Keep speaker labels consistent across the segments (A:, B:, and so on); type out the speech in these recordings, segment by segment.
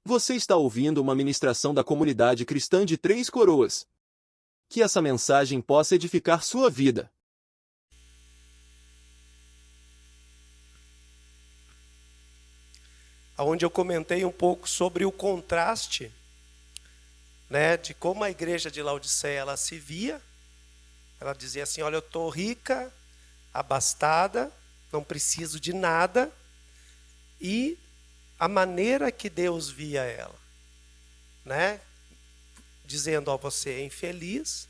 A: Você está ouvindo uma ministração da comunidade cristã de Três Coroas. Que essa mensagem possa edificar sua vida.
B: Onde eu comentei um pouco sobre o contraste, né, de como a igreja de Laodiceia ela se via. Ela dizia assim: olha, eu estou rica, abastada, não preciso de nada. E a maneira que Deus via ela, né, dizendo: ó, você é infeliz,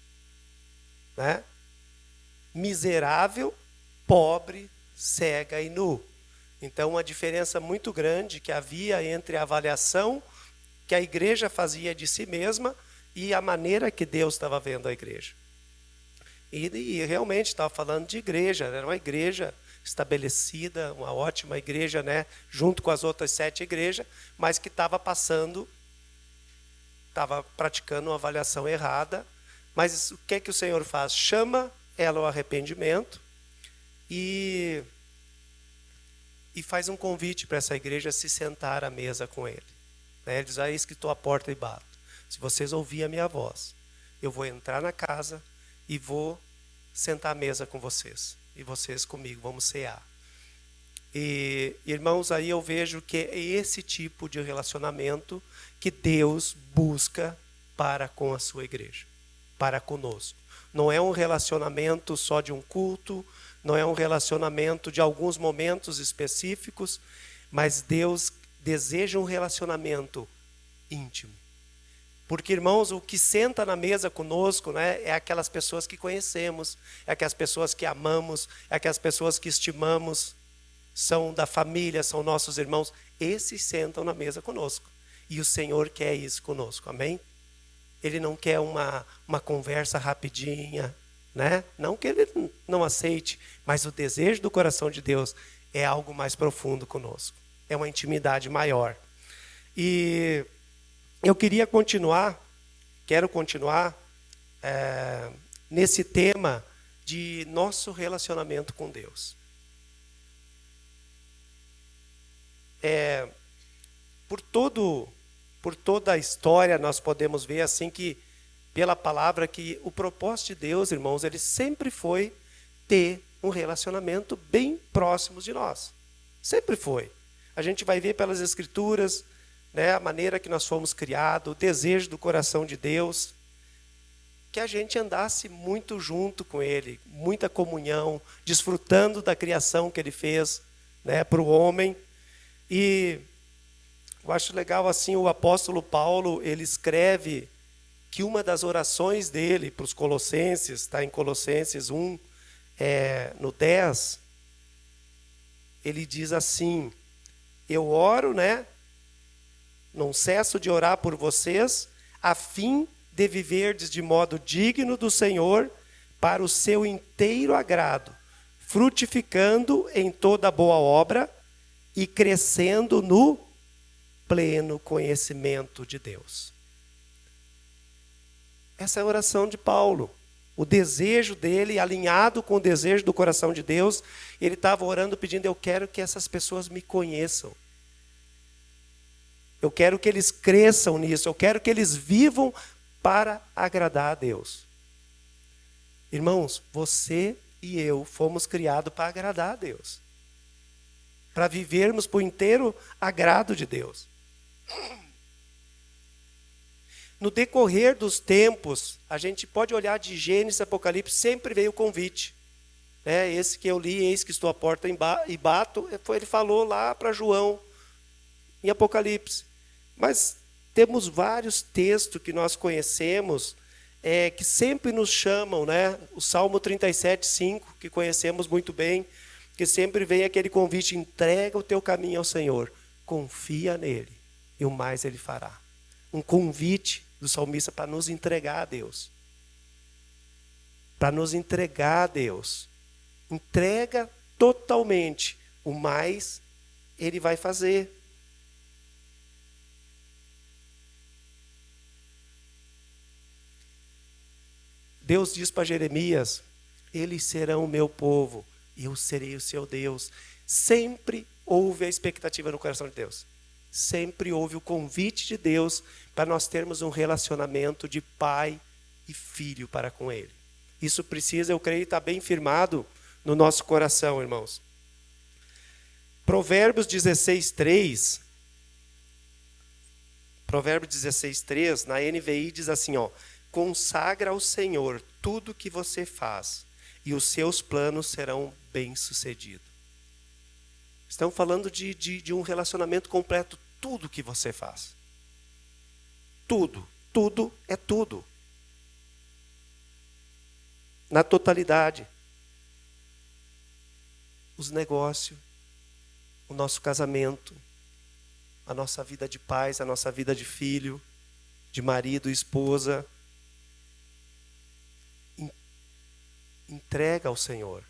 B: né, miserável, pobre, cega e nu. Então, uma diferença muito grande que havia entre a avaliação que a igreja fazia de si mesma e a maneira que Deus estava vendo a igreja. E realmente estava falando de igreja, era uma igreja estabelecida, uma ótima igreja, né, junto com as outras 7 igrejas, mas que estava praticando uma avaliação errada. Mas o que é que o Senhor faz? Chama ela ao arrependimento e faz um convite para essa igreja se sentar à mesa com ele. Ele diz: eis que estou à porta e bato. Se vocês ouvirem a minha voz, eu vou entrar na casa e vou sentar à mesa com vocês. E vocês comigo, vamos cear. E, irmãos, aí eu vejo que é esse tipo de relacionamento que Deus busca para com a sua igreja, para conosco. Não é um relacionamento só de um culto, não é um relacionamento de alguns momentos específicos, mas Deus deseja um relacionamento íntimo. Porque, irmãos, o que senta na mesa conosco, né, é aquelas pessoas que conhecemos, é aquelas pessoas que amamos, é aquelas pessoas que estimamos, são da família, são nossos irmãos. Esses sentam na mesa conosco. E o Senhor quer isso conosco, amém? Ele não quer uma conversa rapidinha, né? Não que ele não aceite, mas o desejo do coração de Deus é algo mais profundo conosco. É uma intimidade maior. E eu quero continuar nesse tema de nosso relacionamento com Deus. Por toda a história nós podemos ver assim que, pela palavra, que o propósito de Deus, irmãos, ele sempre foi ter um relacionamento bem próximo de nós. Sempre foi. A gente vai ver pelas Escrituras, né, a maneira que nós fomos criados, o desejo do coração de Deus, que a gente andasse muito junto com Ele, muita comunhão, desfrutando da criação que Ele fez, né, para o homem. E eu acho legal assim, o apóstolo Paulo, ele escreve que uma das orações dele para os Colossenses, está em Colossenses 1, no 10, ele diz assim: eu oro, né? Não cesso de orar por vocês, a fim de viverdes de modo digno do Senhor, para o seu inteiro agrado, frutificando em toda boa obra e crescendo no pleno conhecimento de Deus. Essa é a oração de Paulo. O desejo dele, alinhado com o desejo do coração de Deus, ele estava orando pedindo: eu quero que essas pessoas me conheçam. Eu quero que eles cresçam nisso, eu quero que eles vivam para agradar a Deus. Irmãos, você e eu fomos criados para agradar a Deus. Para vivermos por inteiro agrado de Deus. No decorrer dos tempos, a gente pode olhar de Gênesis, Apocalipse, sempre veio o convite. Esse que eu li, eis que estou à porta e bato, ele falou lá para João, em Apocalipse. Mas temos vários textos que nós conhecemos, que sempre nos chamam, né? O Salmo 37:5, que conhecemos muito bem, que sempre vem aquele convite: entrega o teu caminho ao Senhor, confia nele, e o mais ele fará. Um convite do salmista para nos entregar a Deus. Para nos entregar a Deus. Entrega totalmente, o mais ele vai fazer. Deus diz para Jeremias: eles serão o meu povo, eu serei o seu Deus. sempre houve a expectativa no coração de Deus. Sempre houve o convite de Deus para nós termos um relacionamento de pai e filho para com Ele. Isso precisa, eu creio, estar bem firmado no nosso coração, irmãos. Provérbios 16:3. Provérbios 16:3, na NVI diz assim, ó: consagra ao Senhor tudo que você faz, e os seus planos serão bem-sucedidos. Estamos falando de um relacionamento completo, tudo que você faz. Tudo é tudo. Na totalidade. Os negócios, o nosso casamento, a nossa vida de pais, a nossa vida de filho, de marido e esposa. Entrega ao Senhor.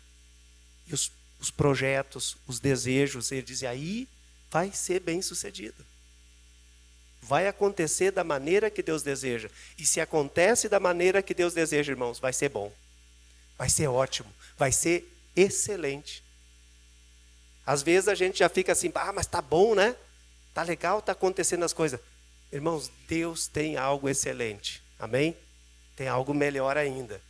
B: E os projetos, os desejos, ele diz, aí vai ser bem sucedido. Vai acontecer da maneira que Deus deseja. E se acontece da maneira que Deus deseja, irmãos, vai ser bom. Vai ser ótimo. Vai ser excelente. Às vezes a gente já fica assim, mas tá bom, né? Tá legal, tá acontecendo as coisas. Irmãos, Deus tem algo excelente. Amém? Tem algo melhor ainda.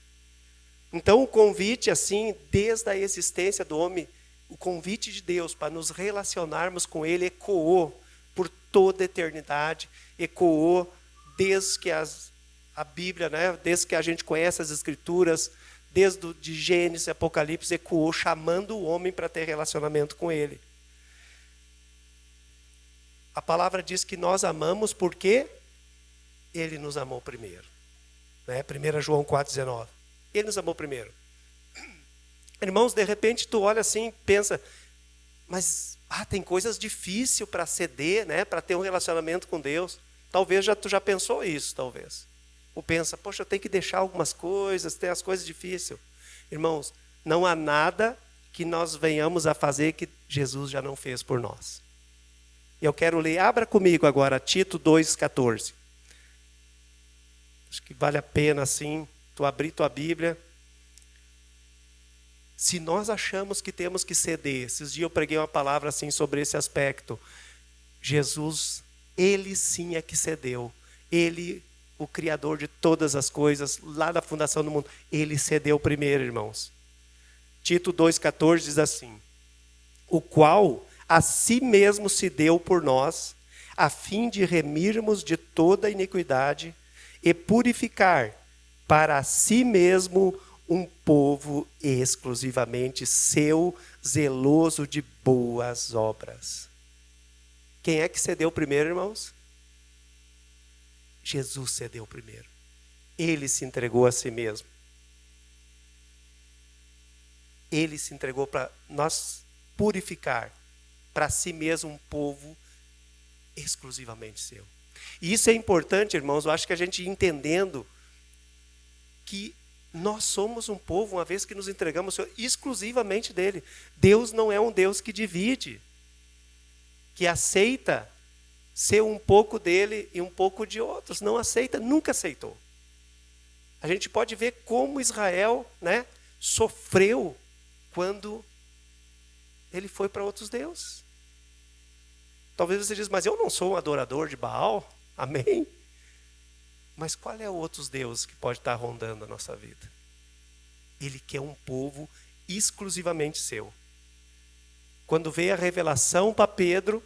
B: Então o convite, assim, desde a existência do homem, o convite de Deus para nos relacionarmos com Ele ecoou por toda a eternidade, ecoou desde que a Bíblia, né, desde que a gente conhece as Escrituras, desde de Gênesis, Apocalipse, ecoou chamando o homem para ter relacionamento com Ele. A palavra diz que nós amamos porque Ele nos amou primeiro. Né? 1 João 4,19. Ele nos amou primeiro. Irmãos, de repente tu olha assim e pensa, mas tem coisas difíceis para ceder, né? Para ter um relacionamento com Deus. Talvez tu já pensou isso, talvez. Ou pensa, poxa, eu tenho que deixar algumas coisas, tem as coisas difíceis. Irmãos, não há nada que nós venhamos a fazer que Jesus já não fez por nós. E eu quero ler, abra comigo agora, Tito 2,14. Acho que vale a pena, assim, tu abrir tua Bíblia. Se nós achamos que temos que ceder, esses dias eu preguei uma palavra assim sobre esse aspecto. Jesus, Ele sim é que cedeu. Ele, o Criador de todas as coisas, lá da fundação do mundo, Ele cedeu primeiro, irmãos. Tito 2,14 diz assim: o qual a si mesmo se deu por nós, a fim de remirmos de toda iniquidade e purificar para si mesmo um povo exclusivamente seu, zeloso de boas obras. Quem é que cedeu primeiro, irmãos? Jesus cedeu primeiro. Ele se entregou a si mesmo. Ele se entregou para nós purificar para si mesmo um povo exclusivamente seu. E isso é importante, irmãos, eu acho que a gente entendendo que nós somos um povo, uma vez que nos entregamos ao Senhor, exclusivamente dele. Deus não é um Deus que divide, que aceita ser um pouco dele e um pouco de outros. Não aceita, nunca aceitou. A gente pode ver como Israel, né, sofreu quando ele foi para outros deuses. Talvez você diz, mas eu não sou um adorador de Baal. Amém? Mas qual é o outro Deus que pode estar rondando a nossa vida? Ele quer um povo exclusivamente seu. Quando veio a revelação para Pedro,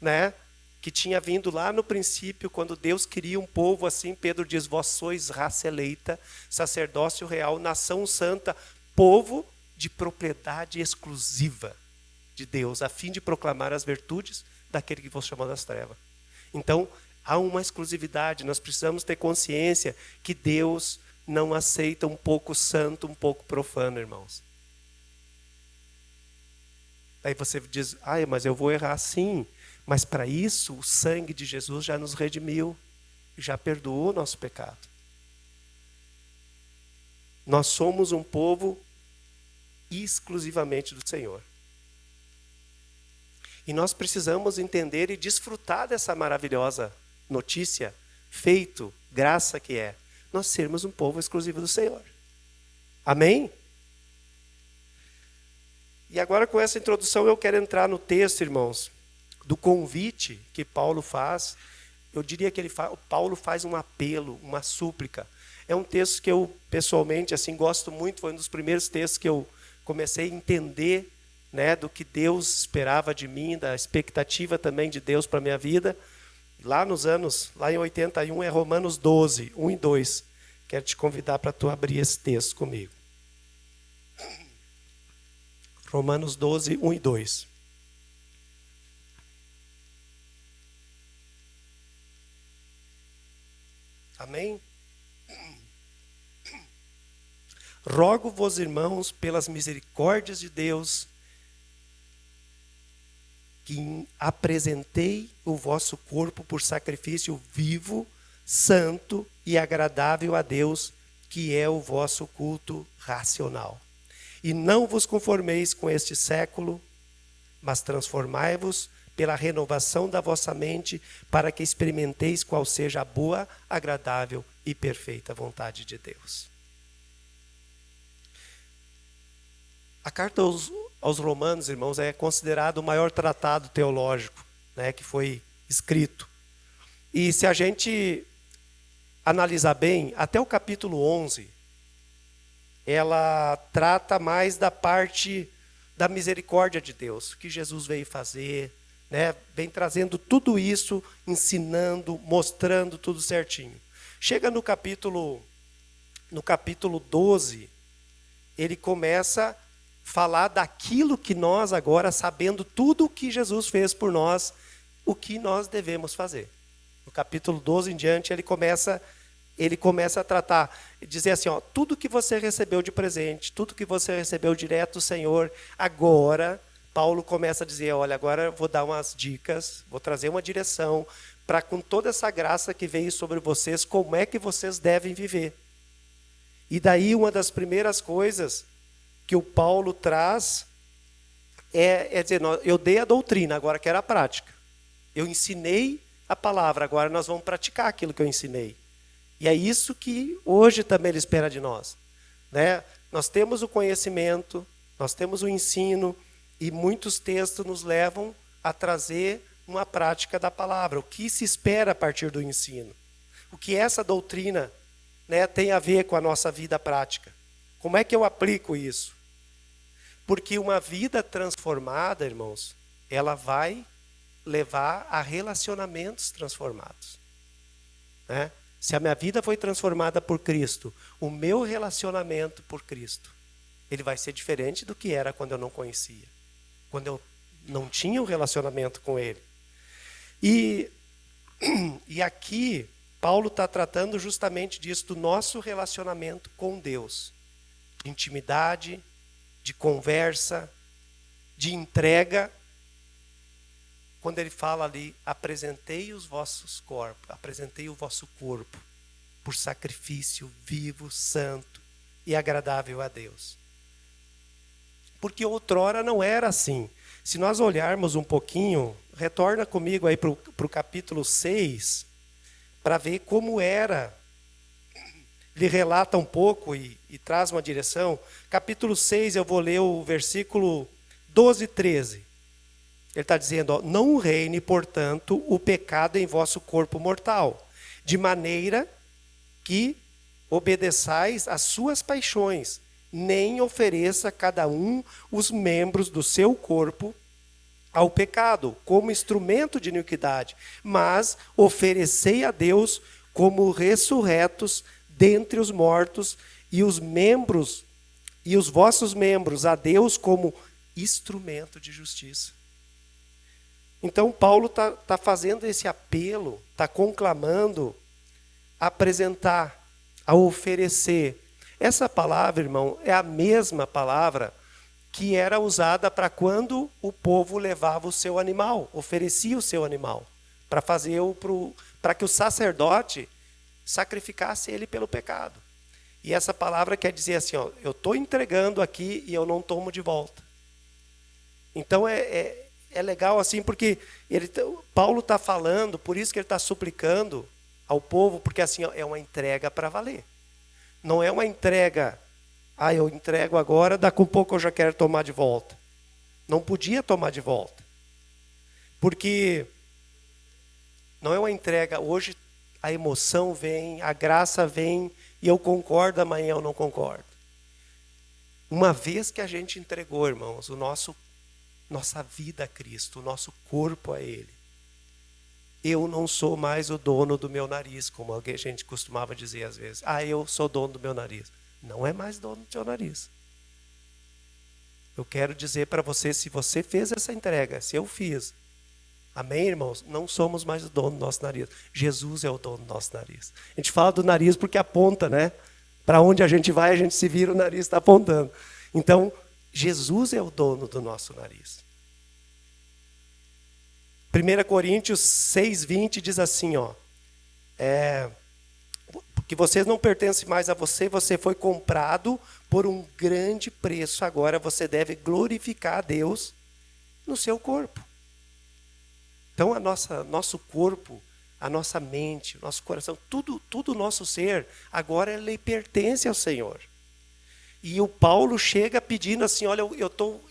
B: né, que tinha vindo lá no princípio, quando Deus queria um povo assim, Pedro diz, vós sois raça eleita, sacerdócio real, nação santa, povo de propriedade exclusiva de Deus, a fim de proclamar as virtudes daquele que vos chamou das trevas. Então, há uma exclusividade, nós precisamos ter consciência que Deus não aceita um pouco santo, um pouco profano, irmãos. Aí você diz, mas eu vou errar sim. Mas para isso, o sangue de Jesus já nos redimiu, já perdoou o nosso pecado. Nós somos um povo exclusivamente do Senhor. E nós precisamos entender e desfrutar dessa maravilhosa notícia, feito, graça que é, nós sermos um povo exclusivo do Senhor. Amém? E agora, com essa introdução, eu quero entrar no texto, irmãos, do convite que Paulo faz. Eu diria que Paulo faz um apelo, uma súplica. É um texto que eu, pessoalmente, assim, gosto muito. Foi um dos primeiros textos que eu comecei a entender, né, do que Deus esperava de mim, da expectativa também de Deus para a minha vida. Lá em 81, é Romanos 12, 1 e 2. Quero te convidar para tu abrir esse texto comigo. Romanos 12, 1 e 2. Amém? Rogo-vos, irmãos, pelas misericórdias de Deus, que apresentei o vosso corpo por sacrifício vivo, santo e agradável a Deus, que é o vosso culto racional. E não vos conformeis com este século, mas transformai-vos pela renovação da vossa mente, para que experimenteis qual seja a boa, agradável e perfeita vontade de Deus. A carta aos Romanos, irmãos, é considerado o maior tratado teológico, né, que foi escrito. E se a gente analisar bem, até o capítulo 11, ela trata mais da parte da misericórdia de Deus, o que Jesus veio fazer, né? Vem trazendo tudo isso, ensinando, mostrando tudo certinho. Chega no capítulo 12, ele começa a falar daquilo que nós agora, sabendo tudo o que Jesus fez por nós, o que nós devemos fazer. No capítulo 12 em diante, ele começa a tratar, dizer assim, ó, tudo que você recebeu de presente, tudo que você recebeu direto do Senhor, agora, Paulo começa a dizer, olha, agora eu vou dar umas dicas, vou trazer uma direção, para com toda essa graça que veio sobre vocês, como é que vocês devem viver. E daí uma das primeiras coisas que o Paulo traz é dizer, eu dei a doutrina, agora quero a prática. Eu ensinei a palavra, agora nós vamos praticar aquilo que eu ensinei. E é isso que hoje também ele espera de nós, né? Nós temos o conhecimento, nós temos o ensino, e muitos textos nos levam a trazer uma prática da palavra. O que se espera a partir do ensino? O que essa doutrina, né, tem a ver com a nossa vida prática? Como é que eu aplico isso? Porque uma vida transformada, irmãos, ela vai levar a relacionamentos transformados, né? Se a minha vida foi transformada por Cristo, o meu relacionamento por Cristo, ele vai ser diferente do que era quando eu não conhecia, quando eu não tinha um relacionamento com Ele. E aqui, Paulo está tratando justamente disso, do nosso relacionamento com Deus. De intimidade, de conversa, de entrega. Quando ele fala ali, apresentei o vosso corpo por sacrifício vivo, santo e agradável a Deus. Porque outrora não era assim. Se nós olharmos um pouquinho, retorna comigo aí para o capítulo 6, para ver como era. Ele relata um pouco e traz uma direção. Capítulo 6, eu vou ler o versículo 12 e 13. Ele está dizendo, ó, não reine, portanto, o pecado em vosso corpo mortal, de maneira que obedeçais às suas paixões, nem ofereça cada um os membros do seu corpo ao pecado, como instrumento de iniquidade, mas oferecei a Deus como ressurretos dentre os mortos, e os vossos membros a Deus como instrumento de justiça. Então, Paulo está fazendo esse apelo, está conclamando a apresentar, a oferecer. Essa palavra, irmão, é a mesma palavra que era usada para quando o povo levava o seu animal, oferecia o seu animal, para que o sacerdote sacrificasse ele pelo pecado. E essa palavra quer dizer assim, ó, eu estou entregando aqui e eu não tomo de volta. Então, é legal assim, porque Paulo está falando, por isso que ele está suplicando ao povo, porque assim, ó, é uma entrega para valer. Não é uma entrega, eu entrego agora, daqui a pouco eu já quero tomar de volta. Não podia tomar de volta. Porque não é uma entrega, hoje a emoção vem, a graça vem, e eu concordo, amanhã eu não concordo. Uma vez que a gente entregou, irmãos, nossa vida a Cristo, o nosso corpo a Ele, eu não sou mais o dono do meu nariz, como a gente costumava dizer às vezes. Eu sou dono do meu nariz. Não é mais dono do seu nariz. Eu quero dizer para você, se você fez essa entrega, se eu fiz, amém, irmãos? Não somos mais o dono do nosso nariz. Jesus é o dono do nosso nariz. A gente fala do nariz porque aponta, né? Para onde a gente vai, a gente se vira, o nariz está apontando. Então, Jesus é o dono do nosso nariz. 1 Coríntios 6:20 diz assim, porque vocês não pertencem mais a você, você foi comprado por um grande preço. Agora você deve glorificar a Deus no seu corpo. Então, nosso corpo, a nossa mente, o nosso coração, tudo o nosso ser, agora ele pertence ao Senhor. E o Paulo chega pedindo assim, olha,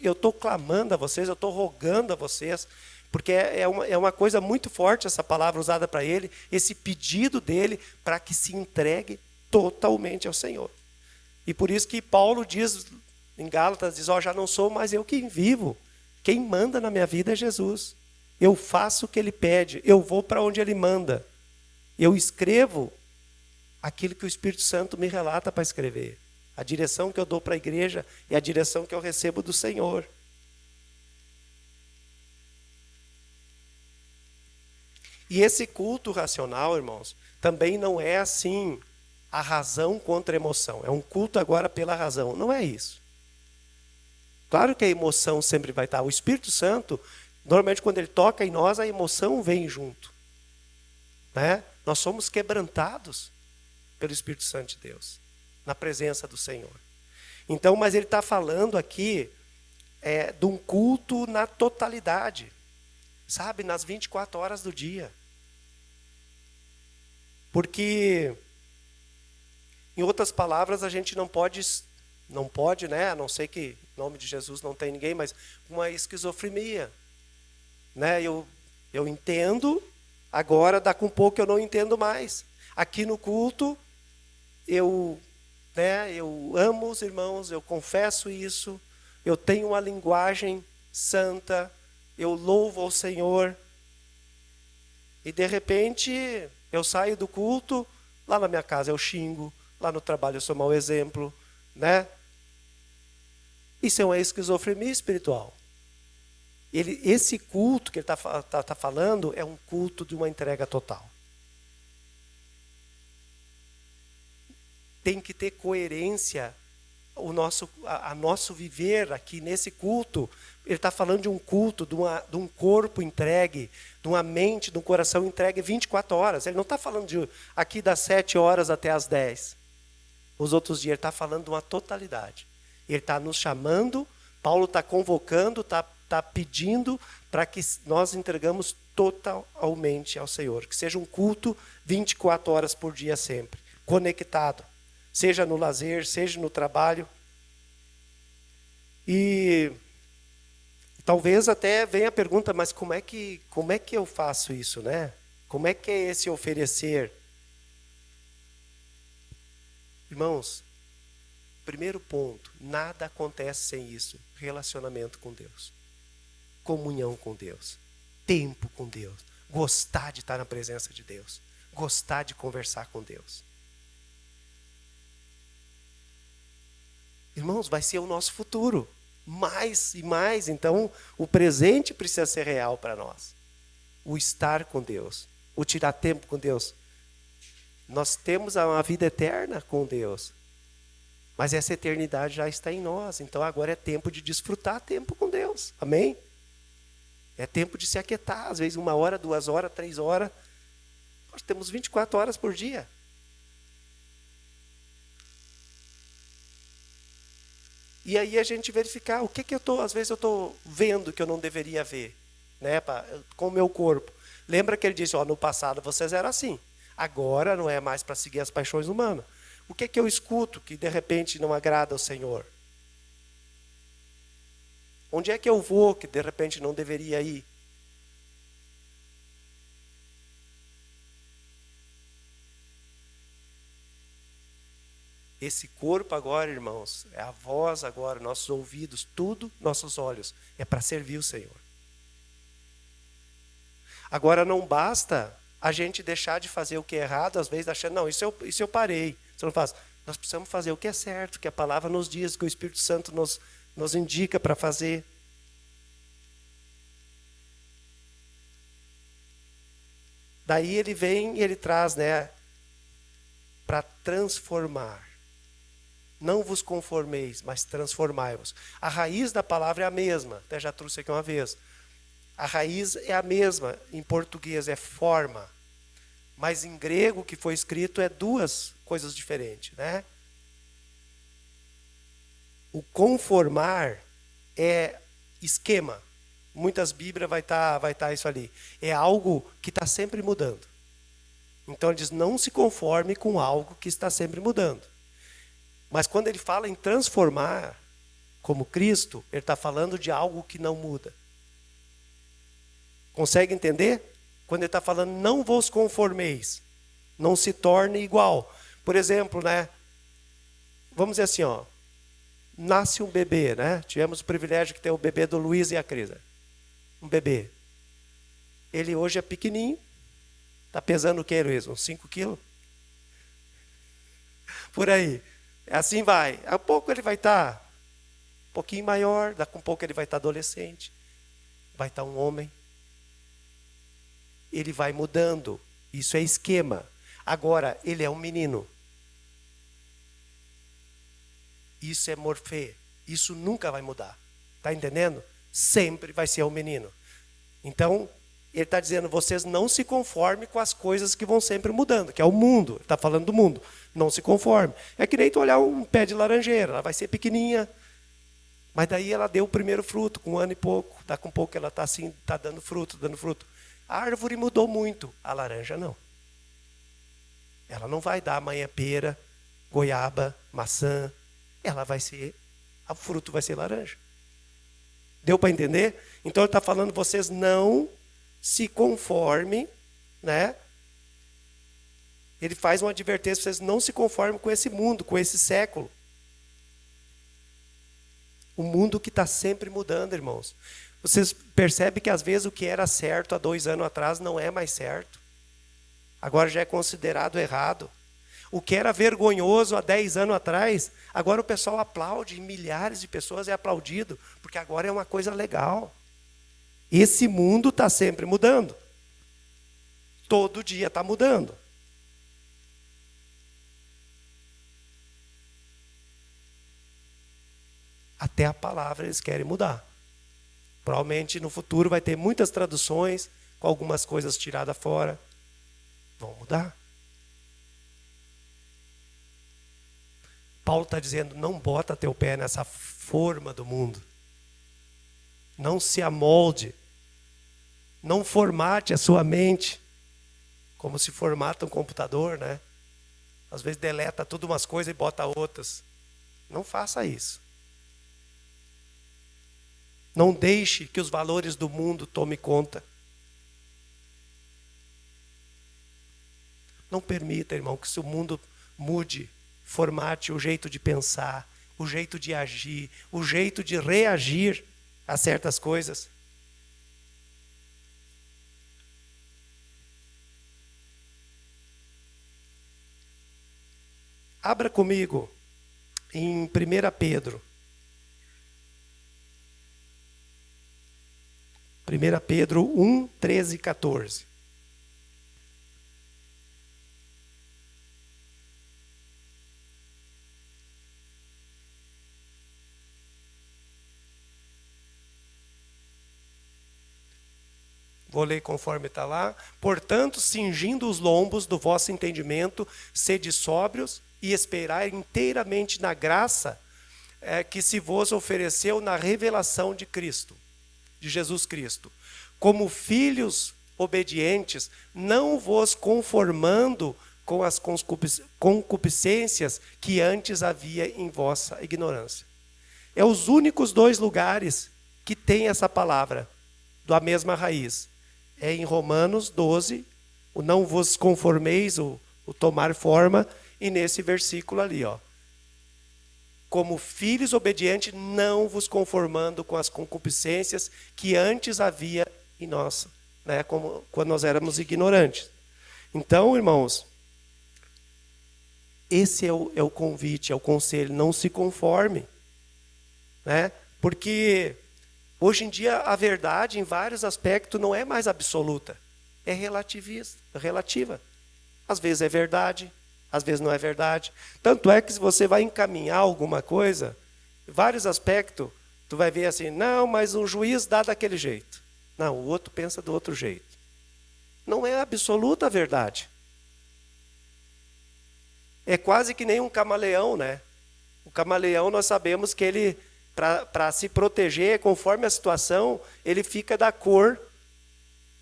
B: eu tô clamando a vocês, eu estou rogando a vocês, porque é uma coisa muito forte essa palavra usada para ele, esse pedido dele para que se entregue totalmente ao Senhor. E por isso que Paulo diz, em Gálatas, diz, já não sou mais eu quem vivo, quem manda na minha vida é Jesus. Eu faço o que ele pede, eu vou para onde ele manda. Eu escrevo aquilo que o Espírito Santo me relata para escrever. A direção que eu dou para a igreja é a direção que eu recebo do Senhor. E esse culto racional, irmãos, também não é assim a razão contra a emoção. É um culto agora pela razão. Não é isso. Claro que a emoção sempre vai estar. O Espírito Santo, normalmente quando ele toca em nós, a emoção vem junto. Né? Nós somos quebrantados pelo Espírito Santo de Deus, na presença do Senhor. Então, mas ele está falando aqui de um culto na totalidade. Sabe, nas 24 horas do dia. Porque, em outras palavras, a gente não pode, né? A não ser que, em nome de Jesus, não tem ninguém, mas uma esquizofrenia. Né? Eu entendo, agora, daqui um pouco eu não entendo mais. Aqui no culto, eu amo os irmãos, eu confesso isso, eu tenho uma linguagem santa, eu louvo ao Senhor, e de repente eu saio do culto, lá na minha casa eu xingo, lá no trabalho eu sou mau exemplo, né? Isso é uma esquizofrenia espiritual. Esse culto que ele está falando é um culto de uma entrega total. Tem que ter coerência a nosso viver aqui nesse culto. Ele está falando de um culto, de um corpo entregue, de uma mente, de um coração entregue 24 horas. Ele não está falando aqui das 7 horas até as 10. Os outros dias, ele está falando de uma totalidade. Ele está nos chamando, Paulo está convocando, está pedindo para que nós entregamos totalmente ao Senhor. Que seja um culto 24 horas por dia sempre, conectado. Seja no lazer, seja no trabalho. E talvez até venha a pergunta, mas como é que eu faço isso, né? Como é que é esse oferecer? Irmãos, primeiro ponto, nada acontece sem isso. Relacionamento com Deus. Comunhão com Deus. Tempo com Deus. Gostar de estar na presença de Deus. Gostar de conversar com Deus. Irmãos, vai ser o nosso futuro. Mais e mais. Então, o presente precisa ser real para nós. O estar com Deus. O tirar tempo com Deus. Nós temos uma vida eterna com Deus. Mas essa eternidade já está em nós. Então, agora é tempo de desfrutar tempo com Deus. Amém? É tempo de se aquietar. Às vezes 1 hora, 2 horas, 3 horas. Nós temos 24 horas por dia. E aí a gente verificar o que às vezes eu estou vendo que eu não deveria ver, né, com o meu corpo. Lembra que ele disse, no passado vocês eram assim, agora não é mais para seguir as paixões humanas. O que eu escuto que de repente não agrada ao Senhor? Onde é que eu vou que de repente não deveria ir? Esse corpo agora, irmãos, é a voz agora, nossos ouvidos, tudo, nossos olhos, é para servir o Senhor. Agora não basta a gente deixar de fazer o que é errado, às vezes achando, não, isso eu parei. Você não faz. Nós precisamos fazer o que é certo, que a palavra nos diz, que o Espírito Santo nos indica para fazer. Daí ele vem e ele traz, né, para transformar. Não vos conformeis, mas transformai-vos. A raiz da palavra é a mesma. Até já trouxe aqui uma vez. A raiz é a mesma. Em português é forma. Mas em grego o que foi escrito é duas coisas diferentes, né? O conformar é esquema. Muitas Bíblias vai tá isso ali. É algo que está sempre mudando. Então ele diz, não se conforme com algo que está sempre mudando. Mas quando ele fala em transformar, como Cristo, ele está falando de algo que não muda. Consegue entender? Quando ele está falando, não vos conformeis, não se torne igual. Por exemplo, né? Vamos dizer assim, ó, nasce um bebê, né? Tivemos o privilégio de ter o bebê do Luiz e a Crisa. Um bebê. Ele hoje é pequenininho. Está pesando o que, Luiz? Uns 5 quilos? Por aí. Assim vai. A pouco ele vai estar um pouquinho maior, daqui a pouco ele vai estar adolescente, vai estar um homem. Ele vai mudando. Isso é esquema. Agora, ele é um menino. Isso é morfê. Isso nunca vai mudar. Está entendendo? Sempre vai ser um menino. Então, ele está dizendo, vocês não se conformem com as coisas que vão sempre mudando, que é o mundo. Ele está falando do mundo. Não se conforme. É que nem tu olhar um pé de laranjeira. Ela vai ser pequenininha. Mas daí ela deu o primeiro fruto, com 1 ano e pouco. Daqui a pouco ela está assim, está dando fruto, dando fruto. A árvore mudou muito. A laranja não. Ela não vai dar amanhã pera, goiaba, maçã. Ela vai ser, o fruto vai ser laranja. Deu para entender? Então ele está falando, vocês não se conformem, né? Ele faz uma advertência, vocês não se conformem com esse mundo, com esse século. O mundo que está sempre mudando, irmãos. Vocês percebem que às vezes o que era certo há 2 anos atrás não é mais certo. Agora já é considerado errado. O que era vergonhoso há 10 anos atrás, agora o pessoal aplaude, e milhares de pessoas é aplaudido, porque agora é uma coisa legal. Esse mundo está sempre mudando. Todo dia está mudando. Até a palavra eles querem mudar. Provavelmente no futuro vai ter muitas traduções, com algumas coisas tiradas fora. Vão mudar. Paulo está dizendo, não bota teu pé nessa forma do mundo. Não se amolde. Não formate a sua mente. Como se formata um computador, né? Às vezes deleta tudo umas coisas e bota outras. Não faça isso. Não deixe que os valores do mundo tomem conta. Não permita, irmão, que o mundo mude, formate o jeito de pensar, o jeito de agir, o jeito de reagir a certas coisas. Abra comigo em 1 Pedro. 1 Pedro 1, 13 e 14. Vou ler conforme está lá. Portanto, cingindo os lombos do vosso entendimento, sede sóbrios e esperai inteiramente na graça que se vos ofereceu na revelação de Cristo, de Jesus Cristo. Como filhos obedientes, não vos conformando com as concupiscências que antes havia em vossa ignorância. É os únicos 2 lugares que tem essa palavra, da mesma raiz. É em Romanos 12, o não vos conformeis, o tomar forma, e nesse versículo ali, ó. Como filhos obedientes, não vos conformando com as concupiscências que antes havia em nós, né? Como, quando nós éramos ignorantes. Então, irmãos, esse é o convite, é o conselho, não se conforme, né? Porque hoje em dia a verdade, em vários aspectos, não é mais absoluta, é relativa. Às vezes é verdade, às vezes não é verdade. Tanto é que se você vai encaminhar alguma coisa, em vários aspectos, tu vai ver assim, não, mas um juiz dá daquele jeito. Não, o outro pensa do outro jeito. Não é absoluta a verdade. É quase que nem um camaleão, né? O camaleão, nós sabemos que ele, para se proteger, conforme a situação, ele fica da cor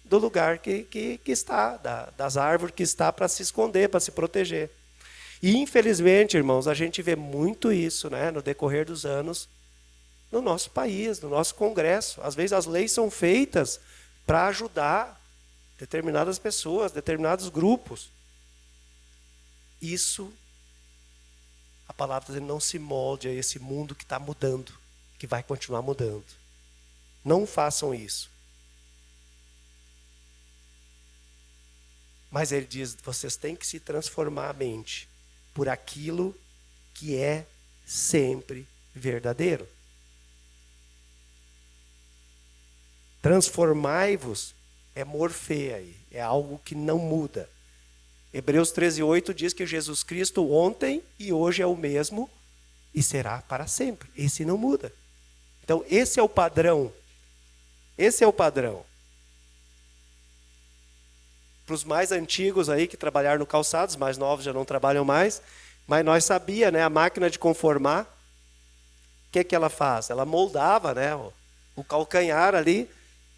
B: do lugar que está, das árvores que está para se esconder, para se proteger. E, infelizmente, irmãos, a gente vê muito isso, né, no decorrer dos anos, no nosso país, no nosso Congresso. Às vezes as leis são feitas para ajudar determinadas pessoas, determinados grupos. Isso, a palavra está dizendo, não se molde a esse mundo que está mudando, que vai continuar mudando. Não façam isso. Mas ele diz, vocês têm que se transformar a mente por aquilo que é sempre verdadeiro. Transformai-vos é morfê aí, é algo que não muda. Hebreus 13:8 diz que Jesus Cristo ontem e hoje é o mesmo e será para sempre. Esse não muda. Então esse é o padrão. Esse é o padrão. Para os mais antigos aí que trabalharam no calçado, os mais novos já não trabalham mais, mas nós sabíamos, né, a máquina de conformar, o que ela faz? Ela moldava, né, o calcanhar ali,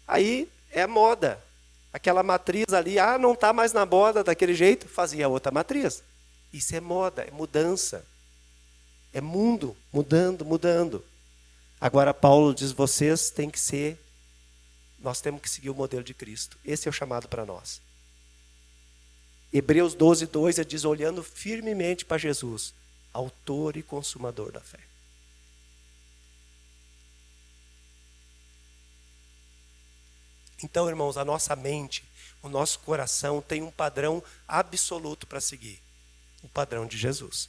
B: aí é moda. Aquela matriz ali, não está mais na moda daquele jeito, fazia outra matriz. Isso é moda, é mudança. É mundo mudando. Agora Paulo diz, vocês têm que ser, nós temos que seguir o modelo de Cristo. Esse é o chamado para nós. Hebreus 12:2 diz, olhando firmemente para Jesus, autor e consumador da fé. Então, irmãos, a nossa mente, o nosso coração tem um padrão absoluto para seguir. O padrão de Jesus.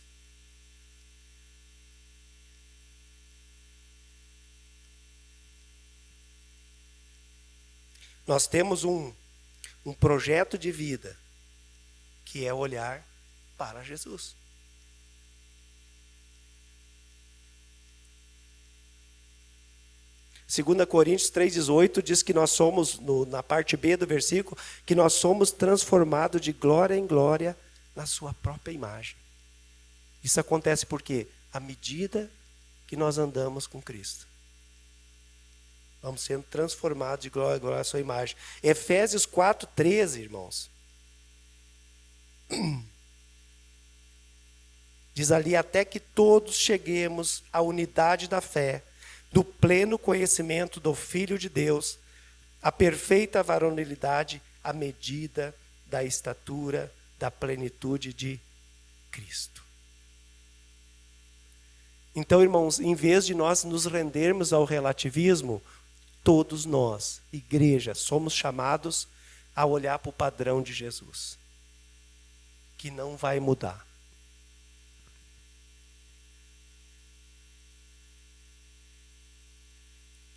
B: Nós temos um projeto de vida que é olhar para Jesus. Segunda Coríntios 3:18 diz que nós somos, na parte B do versículo, que nós somos transformados de glória em glória na sua própria imagem. Isso acontece porque, à medida que nós andamos com Cristo, vamos sendo transformados de glória em glória na sua imagem. Efésios 4:13, irmãos. Diz ali, até que todos cheguemos à unidade da fé, do pleno conhecimento do Filho de Deus, a perfeita varonilidade, à medida da estatura, da plenitude de Cristo. Então, irmãos, em vez de nós nos rendermos ao relativismo, todos nós, igreja, somos chamados a olhar para o padrão de Jesus, que não vai mudar.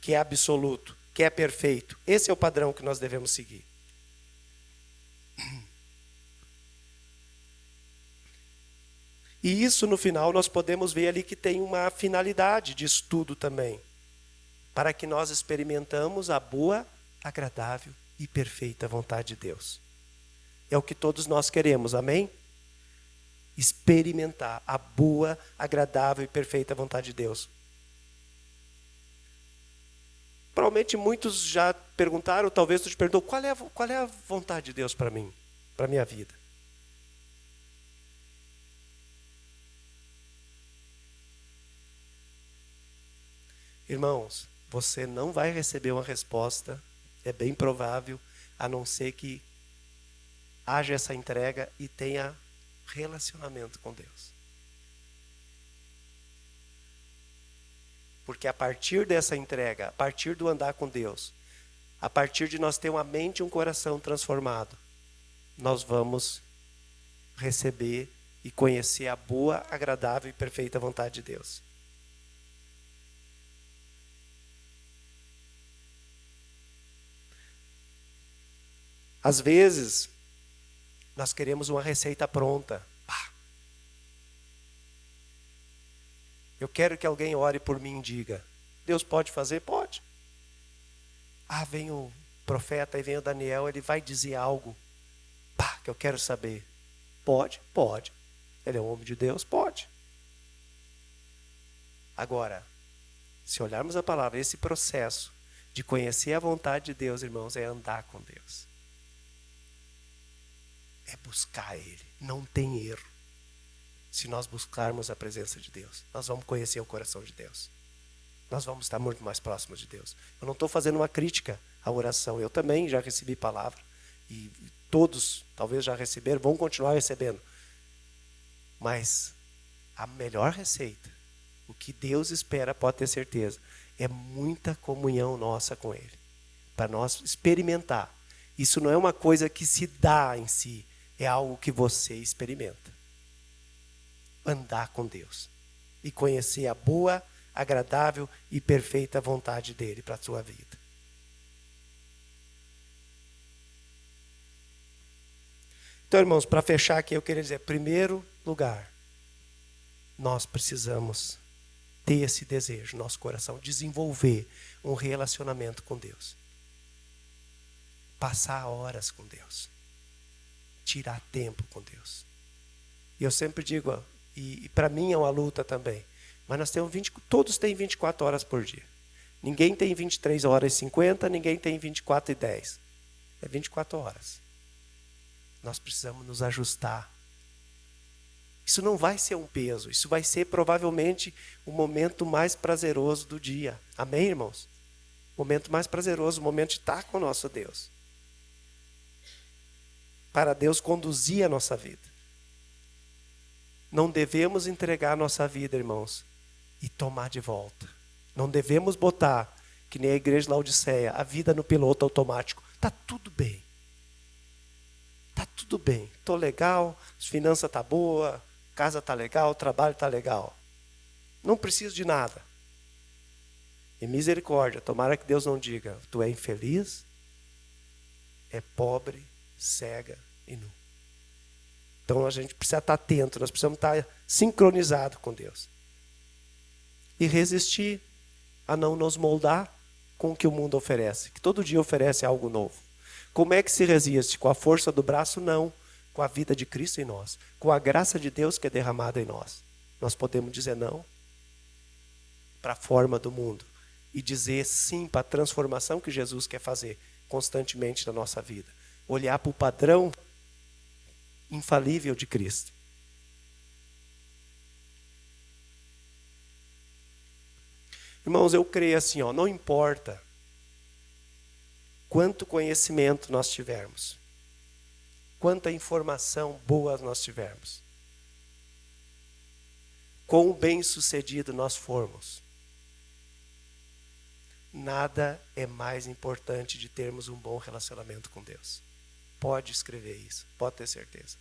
B: Que é absoluto, que é perfeito. Esse é o padrão que nós devemos seguir. E isso, no final, nós podemos ver ali que tem uma finalidade de estudo também. Para que nós experimentamos a boa, agradável e perfeita vontade de Deus. É o que todos nós queremos, amém? Experimentar a boa, agradável e perfeita vontade de Deus. Provavelmente muitos já perguntaram, talvez tu te perguntou, qual é a vontade de Deus para mim, para a minha vida? Irmãos, você não vai receber uma resposta, é bem provável, a não ser que haja essa entrega e tenha relacionamento com Deus. Porque a partir dessa entrega, a partir do andar com Deus, a partir de nós ter uma mente e um coração transformado, nós vamos receber e conhecer a boa, agradável e perfeita vontade de Deus. Às vezes, nós queremos uma receita pronta. Eu quero que alguém ore por mim e diga: Deus pode fazer? Pode. Vem o profeta e vem o Daniel, ele vai dizer algo que eu quero saber. Pode? Pode. Ele é um homem de Deus? Pode. Agora, se olharmos a palavra, esse processo de conhecer a vontade de Deus, irmãos, é andar com Deus. É buscar Ele. Não tem erro. Se nós buscarmos a presença de Deus, nós vamos conhecer o coração de Deus. Nós vamos estar muito mais próximos de Deus. Eu não estou fazendo uma crítica à oração. Eu também já recebi palavra. E todos, talvez já receberam, vão continuar recebendo. Mas a melhor receita, o que Deus espera, pode ter certeza, é muita comunhão nossa com Ele. Para nós experimentar. Isso não é uma coisa que se dá em si. É algo que você experimenta. Andar com Deus. E conhecer a boa, agradável e perfeita vontade dEle para a sua vida. Então, irmãos, para fechar aqui, eu queria dizer, primeiro lugar, nós precisamos ter esse desejo no nosso coração, desenvolver um relacionamento com Deus. Passar horas com Deus. Tirar tempo com Deus. E eu sempre digo, e para mim é uma luta também, mas nós temos todos têm 24 horas por dia. Ninguém tem 23 horas e 50, ninguém tem 24 e 10. É 24 horas. Nós precisamos nos ajustar. Isso não vai ser um peso, isso vai ser provavelmente o momento mais prazeroso do dia. Amém, irmãos? O momento mais prazeroso, o momento de estar com o nosso Deus. Para Deus conduzir a nossa vida. Não devemos entregar a nossa vida, irmãos, e tomar de volta. Não devemos botar, que nem a igreja de Laodiceia, a vida no piloto automático. Está tudo bem. Está tudo bem. Estou legal, as finanças estão boas, casa está legal, o trabalho está legal. Não preciso de nada. E misericórdia, tomara que Deus não diga, tu é infeliz, é pobre, cega e nu. Então a gente precisa estar atento, nós precisamos estar sincronizados com Deus. E resistir a não nos moldar com o que o mundo oferece, que todo dia oferece algo novo. Como é que se resiste? Com a força do braço? Não. Com a vida de Cristo em nós. Com a graça de Deus que é derramada em nós. Nós podemos dizer não para a forma do mundo e dizer sim para a transformação que Jesus quer fazer constantemente na nossa vida. Olhar para o padrão infalível de Cristo. Irmãos, eu creio assim, não importa quanto conhecimento nós tivermos, quanta informação boa nós tivermos, quão bem-sucedido nós formos, nada é mais importante de termos um bom relacionamento com Deus. Pode escrever isso, pode ter certeza.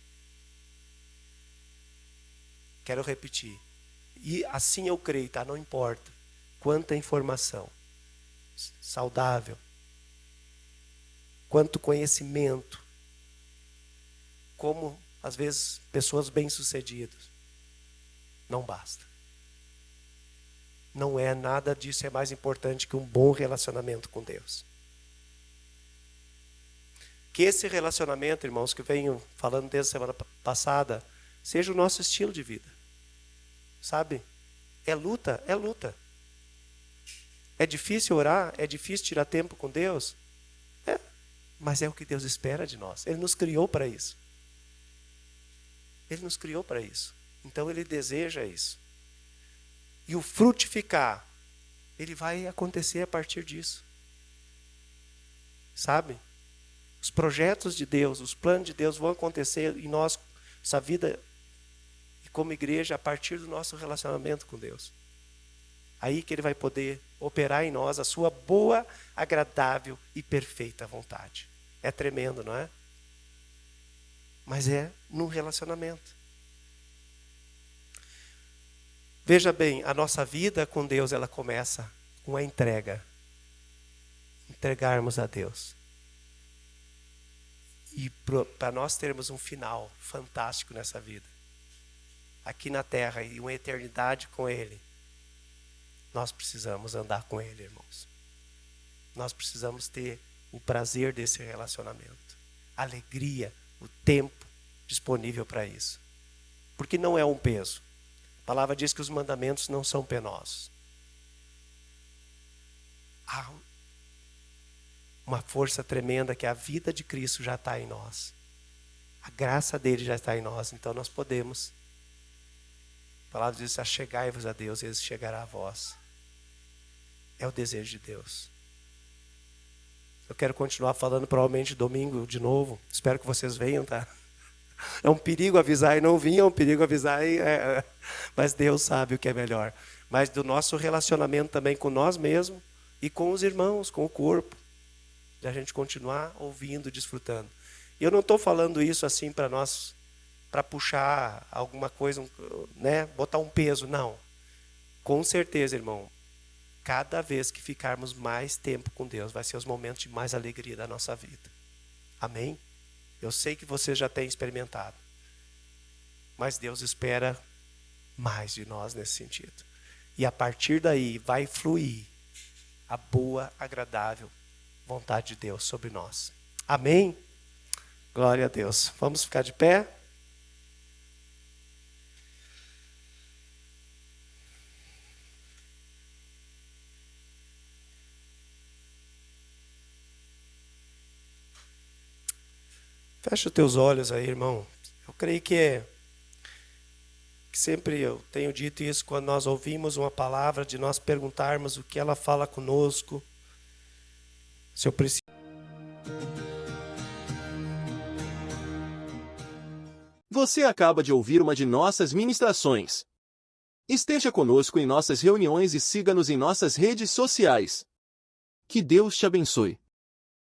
B: Quero repetir. E assim eu creio, tá? Não importa quanta informação saudável, quanto conhecimento, como às vezes pessoas bem-sucedidas, não basta. Não é nada disso, é mais importante que um bom relacionamento com Deus. Que esse relacionamento, irmãos, que venho falando desde a semana passada, seja o nosso estilo de vida. Sabe? É luta, é luta. É difícil orar, é difícil tirar tempo com Deus. É, mas é o que Deus espera de nós. Ele nos criou para isso. Ele nos criou para isso. Então Ele deseja isso. E o frutificar ele vai acontecer a partir disso. Sabe? Os projetos de Deus, os planos de Deus vão acontecer em nós, essa vida, e como igreja, a partir do nosso relacionamento com Deus. Aí que ele vai poder operar em nós a sua boa, agradável e perfeita vontade. É tremendo, não é? Mas é num relacionamento. Veja bem, a nossa vida com Deus, ela começa com a entrega. Entregarmos a Deus. E para nós termos um final fantástico nessa vida, aqui na terra e uma eternidade com Ele, nós precisamos andar com Ele, irmãos. Nós precisamos ter o prazer desse relacionamento, a alegria, o tempo disponível para isso. Porque não é um peso. A palavra diz que os mandamentos não são penosos. Há uma força tremenda que a vida de Cristo já está em nós. A graça dele já está em nós. Então nós podemos. A palavra diz: achegai-vos a Deus, ele chegará a vós. É o desejo de Deus. Eu quero continuar falando provavelmente domingo de novo. Espero que vocês venham, tá? É um perigo avisar e não vir, é um perigo avisar e... Mas Deus sabe o que é melhor. Mas do nosso relacionamento também com nós mesmos e com os irmãos, com o corpo. De a gente continuar ouvindo, desfrutando. E eu não estou falando isso assim para nós, para puxar alguma coisa, né? Botar um peso, não. Com certeza, irmão, cada vez que ficarmos mais tempo com Deus, vai ser os momentos de mais alegria da nossa vida. Amém? Eu sei que você já tem experimentado. Mas Deus espera mais de nós nesse sentido. E a partir daí vai fluir a boa, agradável vontade de Deus sobre nós. Amém? Glória a Deus. Vamos ficar de pé? Fecha os teus olhos aí, irmão. Eu creio que sempre eu tenho dito isso quando nós ouvimos uma palavra, de nós perguntarmos o que ela fala conosco. Se eu preciso.
A: Você acaba de ouvir uma de nossas ministrações. Esteja conosco em nossas reuniões e siga-nos em nossas redes sociais. Que Deus te abençoe.